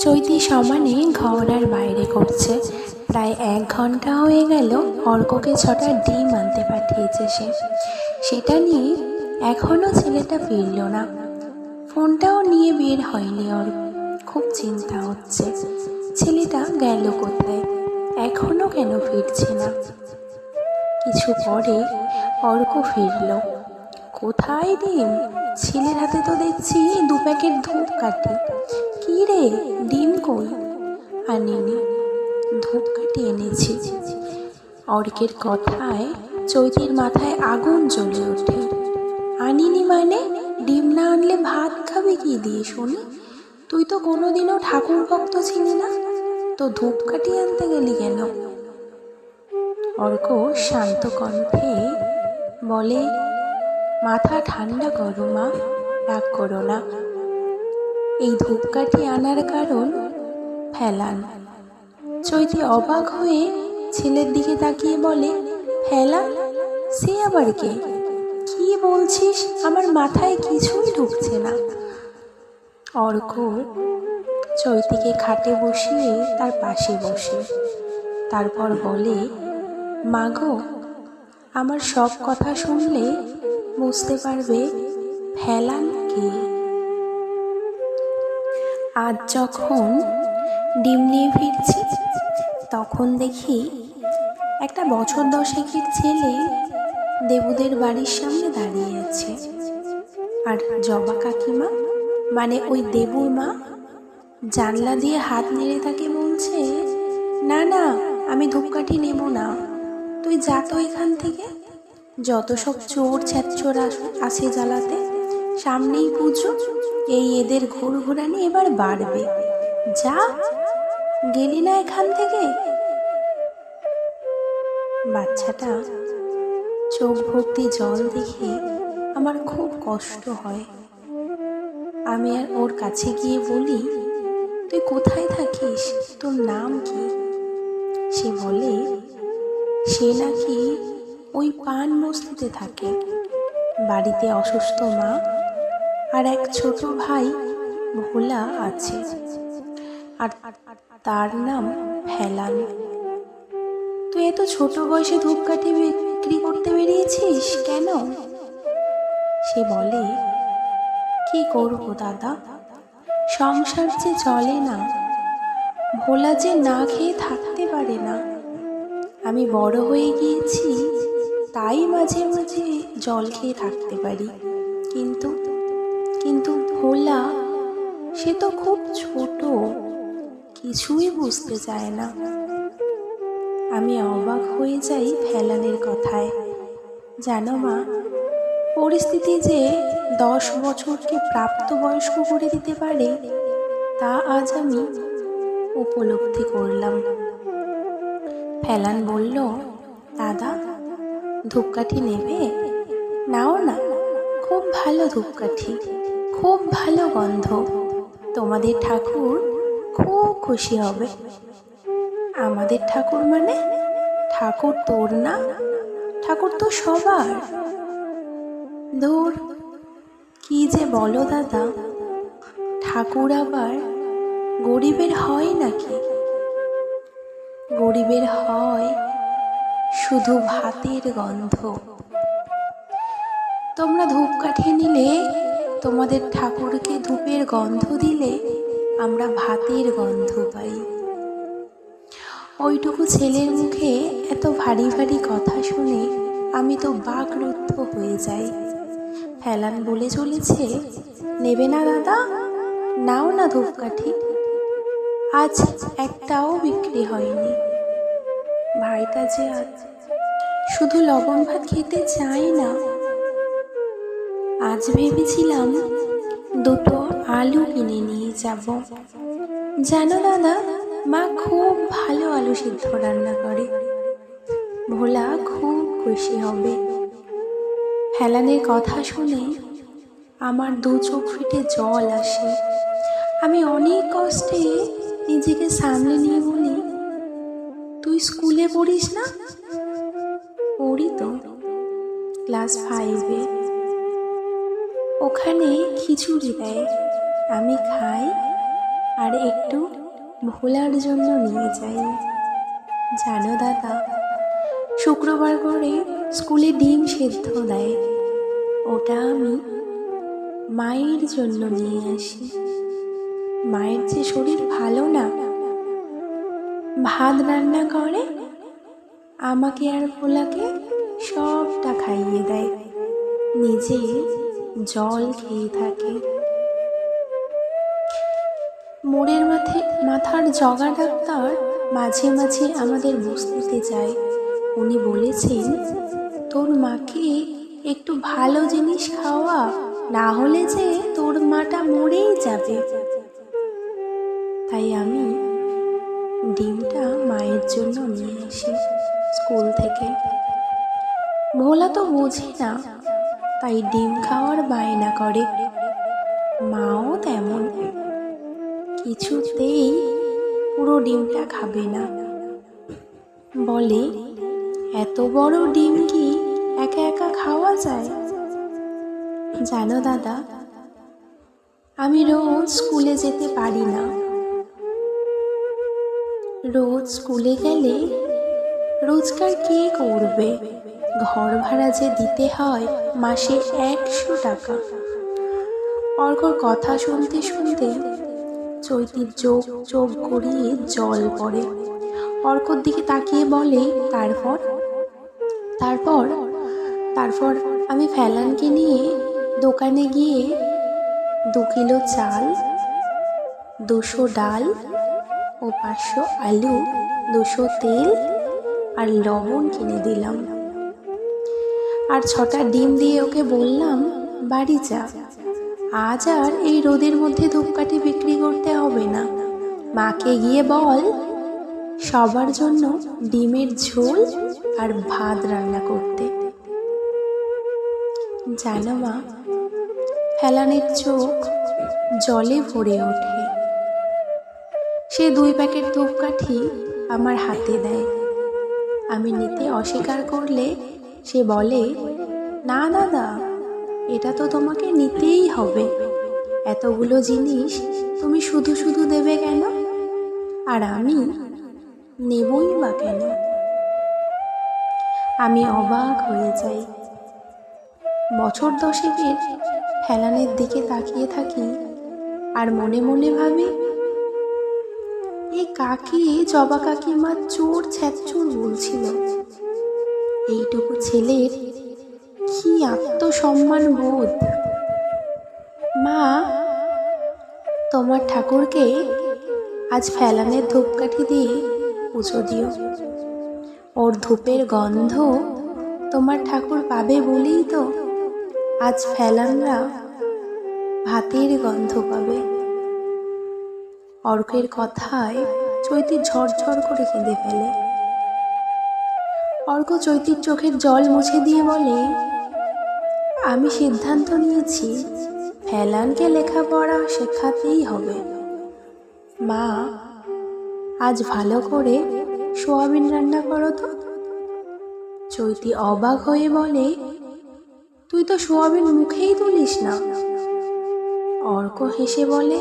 চৈতি সমানে ঘর আর বাইরে করছে। প্রায় 1 ঘন্টা হয়ে গেল অর্ককে 6টা ডিম আনতে পাঠিয়েছে সে। সেটা নিয়ে এখনও ছেলেটা ফিরল না। ফোনটাও নিয়ে বের হয়নি অর্ক। খুব চিন্তা হচ্ছে, ছেলেটা গেল কোথায়, এখনও কেন ফিরছে না। কিছু পরে অর্ক ফিরল। কোথায় ডিম? ছেলের হাতে তো দেখছি 2 প্যাকেট ধূপকাঠি। কি রে, ডিম কই? আনিনি, ধূপকাঠি এনেছি। অর্কের কথায় চৈতির মাথায় আগুন জ্বলে ওঠে। আনিনি মানে? ডিম না আনলে ভাত খাবে কি দিয়ে শুনি? তুই তো কোনোদিনও ঠাকুর ভক্ত ছিলি না, তো ধূপকাঠি আনতে গেলি কেন? অর্ক শান্ত কণ্ঠে বলে, মাথা ঠান্ডা করো মা, রাগ করো না। এই ধূপকাঠি আনার কারণ ফেলান। চৈতি অবাক হয়ে ছেলের দিকে তাকিয়ে বলে, ফেলান? সে আবার কে? কি বলছিস? আমার মাথায় কিছুই ঢুকছে না। অর্ক চৈতিকে খাটে বসিয়ে তার পাশে বসে, তারপর বলে, মাগো, আমার সব কথা শুনলে বুঝতে পারবে ফেলান কে। আজ যখন ডিম নিয়ে ফিরছি, তখন দেখি একটা বছর 10-এর ছেলে দেবুদের বাড়ির সামনে দাঁড়িয়ে আছে। আর জবা কাকিমা, মানে ওই দেবুর মা, জানলা দিয়ে হাত নেড়ে তাকে বলছে, না না, আমি ধূপকাঠি নেব না, তুই যা তো এখান থেকে। যত সব চোর ছ্যাঁচোর আসে জ্বালাতে, সামনেই পুজো, এই এদের ঘুরঘুরানি এবার বাড়বে। যা, গেলি না এখান থেকে। বাচ্চাটা চোখ ভর্তি জল দেখে আমার খুব কষ্ট হয়। আমি আর ওর কাছে গিয়ে বলি, তুই কোথায় থাকিস, তোর নাম কি? সে বলে, সে নাকি ওই পান বস্তিতে থাকে। বাড়িতে অসুস্থ মা আর এক ছোট ভাই ভোলা আছে, আর তার নাম ফেলান। তুই এত ছোট বয়সে ধূপকাঠি বিক্রি করতে বেরিয়েছিস কেন? সে বলে, কি করবো দাদা, সংসার যে চলে না, ভোলা যে না খেয়ে থাকতে পারে না। আমি বড় হয়ে গিয়েছি, তাই মাঝে মাঝে জল খেয়ে থাকতে পারি, কিন্তু কিন্তু ভোলা, সে তো খুব ছোট, কিছুই বুঝতে চায় না। আমি অবাক হয়ে যাই ফেলানের কথায়। জানো মা, পরিস্থিতি যে 10 বছরকে প্রাপ্তবয়স্ক করে দিতে পারে, তা আজ আমি উপলব্ধি করলাম। ফেলান বলল, দাদা, ধূপকাঠি নেবে? নাও না, খুব ভালো ধূপকাঠি, খুব ভালো গন্ধ, তোমাদের ঠাকুর খুব খুশি হবে। আমাদের ঠাকুর মানে? ঠাকুর তোর না, ঠাকুর তো সবার। ধুর, কি যে বলো দাদা, ঠাকুর আবার গরিবের হয় নাকি? গরিবের হয় শুধু ভাতের গন্ধ। তোমরা ধূপকাঠি নিলে, তোমাদের ঠাকুরকে ধূপের গন্ধ দিলে, আমরা ভাতের গন্ধ পাই। ওইটুকু ছেলের মুখে এত ভারী ভারী কথা শুনে আমি তো বাকরুদ্ধ হয়ে যাই। ফেলান বলে চলেছে, নেবে না দাদা? নাও না ধূপকাঠি, আজ একটাও বিক্রি হয়নি। ভাইটা যে আজ শুধু লবণ ভাত খেতে চায় না। আজ ভেবেছিলাম 2টো আলু কিনে নিয়ে যাব। জানো দাদা, মা খুব ভালো আলু সিদ্ধ রান্না করে, ভোলা খুব খুশি হবে। ফেলানের কথা শুনে আমার 2 চোখ ফেটে জল আসে। আমি অনেক কষ্টে নিজেকে সামলে নিয়ে বলি, তুই স্কুলে পড়িস না? পড়ি তো, ক্লাস 5-এ। ওখানে খিচুড়ি দেয়, আমি খাই, আর একটু ভোলার জন্য নিয়ে যাই। জানো দাদা, শুক্রবার করে স্কুলে ডিম সেদ্ধ দেয়, ওটা আমি মায়ের জন্য নিয়ে আসি। মায়ের যে শরীর ভালো না, ভাত রান্না করে আমাকে আর ভোলাকে সবটা খাইয়ে দেয়, নিজে জল খেয়ে থাকে। মোড়ের মাথার জগা ডাক্তার মাঝে মাঝে আমাদের বস্তিতে যায়। উনি বলেছেন, তোর মাকে একটু ভালো জিনিস খাওয়া, না হলে যে তোর মাটা মরেই যাবে। তাই আমি ডিমটা মায়ের জন্য নিয়ে আসি স্কুল থেকে। ভোলা তো বোঝে না, তাই ডিম খাওয়ার বায়না করে। মাও তেমন, কিছুতেই পুরো ডিমটা খাবে না, বলে এত বড় ডিম কি একা একা খাওয়া যায়? জানো দাদা, আমি রোজ স্কুলে যেতে পারি না। রোজ স্কুলে গেলে রোজগার কে করবে? ঘর ভাড়া যে দিতে হয় মাসে 100 টাকা। অর্কর কথা শুনতে শুনতে চৈতির চোখ গড়িয়ে জল পড়ে। অর্কর দিকে তাকিয়ে বলে, তারপর আমি ফেলানকে নিয়ে দোকানে গিয়ে 2 কিলো চাল, 200 ডাল ও 500 আলু, 200 তেল আর লবণ কিনে দিলাম। আর 6টা ডিম দিয়ে ওকে বললাম, বাড়ি যা, আজ আর এই রোদের মধ্যে ধূপকাঠি বিক্রি করতে হবে না। মাকে গিয়ে বল সবার জন্য ডিমের ঝোল আর ভাত রান্না করতে। জানো মা, ফেলানের চোখ জলে ভরে ওঠে। সে 2 প্যাকেট ধূপকাঠি আমার হাতে দেয়। আমি নিতে অস্বীকার করলে সে বলে, না দাদা, এটা তো তোমাকে নিতেই হবে। এতগুলো জিনিস তুমি শুধু শুধু দেবে কেন? আর আমি নেবই বা কেন? আমি অবাক হয়ে যাই। বছর 10 ফেলানের দিকে তাকিয়ে থাকি আর মনে মনে ভাবি, এই কাকি জবা কাকিমা চোর ছ্যাঁচোর বলছিল। এইটুকু ছেলের কি আত্মসম্মান বোধ! মা, তোমার ঠাকুরকে আজ ফেলানের ধূপকাঠি দিয়ে পুজো দিও। ওর ধূপের গন্ধ তোমার ঠাকুর পাবে বলেই তো আজ ফেলানরা ভাতের গন্ধ পাবে। অর্কের কথায় চৈতি ঝরঝর করে কেঁদে ফেলে। অর্ক চৈতির চোখের জল মুছে দিয়ে বলে, আমি সিদ্ধান্ত নিয়েছি ফেলানকে লেখাপড়া শেখাতেই হবে। মা, আজ ভালো করে সোয়াবিন রান্না করো তো। চৈতি অবাক হয়ে বলে, তুই তো সোয়াবিন মুখেই তুলিস না। অর্ক হেসে বলে,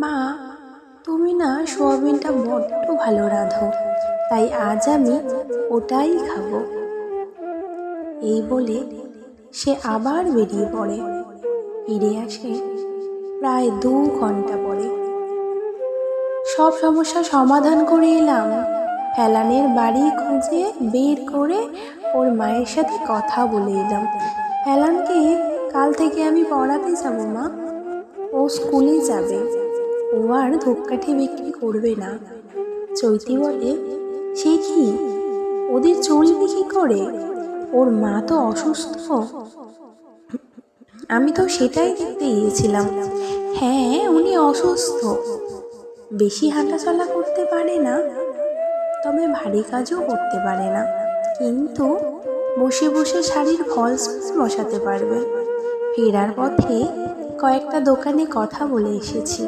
মা, তুমি না সোয়াবিনটা বড্ড ভালো রাঁধো, তাই আজ আমি ওটাই খাবো। এই বলে সে আবার বেরিয়ে পড়ে। ফিরে আসে প্রায় 2 ঘন্টা পরে। সব সমস্যা সমাধান করে এলাম। ফেলানের বাড়ি খুঁজে বের করে ওর মায়ের সাথে কথা বলে এলাম। ফেলানকে কাল থেকে আমি পড়াতে যাব মা। ও স্কুলে যাবে, ও আর ধূপকাঠি বিক্রি করবে না। চৈতি বলে, সে কি, ওদের চলবে কি করে? ওর মা তো অসুস্থ। আমি তো সেটাই দেখতে গিয়েছিলাম। হ্যাঁ, উনি অসুস্থ, বেশি হাঁটাচলা করতে পারে না, তবে ভারী কাজও করতে পারে না, কিন্তু বসে বসে শাড়ির ফলস বসাতে পারবে। ফেরার পথে কয়েকটা দোকানে কথা বলে এসেছি।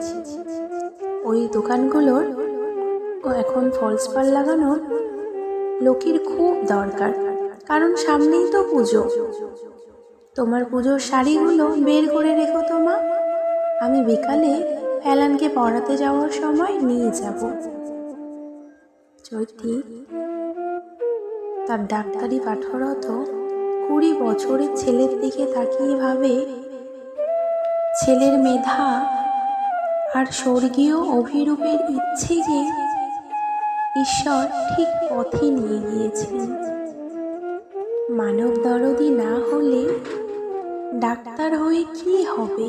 ওই দোকানগুলোর এখন ফলস পার লাগানোর লোকের খুব দরকার, কারণ সামনেই তো পুজো। তোমার পুজোর শাড়িগুলো বের করে রেখো তো মা, আমি বিকালে অ্যালানকে পড়াতে যাওয়ার সময় নিয়ে যাব। চৈতি তার ডাক্তারি পাঠরত 20 বছরের ছেলের দিকে তাকিয়ে ভাবে, ছেলের মেধা আর স্বর্গীয় অভিরূপের ইচ্ছেকে ঈশ্বর ঠিক পথে নিয়ে গিয়েছেন। মানব দরদি না হলে ডাক্তার হয়ে কি হবে?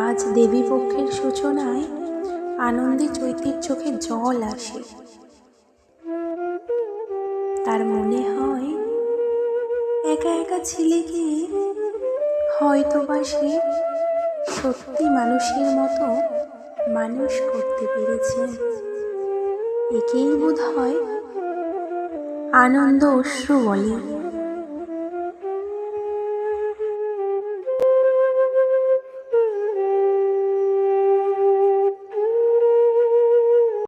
আজ দেবীপক্ষের সূচনায় আনন্দে চৈতির চোখে জল আসে। তার মনে হয় একা একা ছেলেকে হয়তোবা সে সত্যি মানুষের মতো মানুষ করতে পেরেছে। একেই বোধ হয় আনন্দ অশ্রু বলে।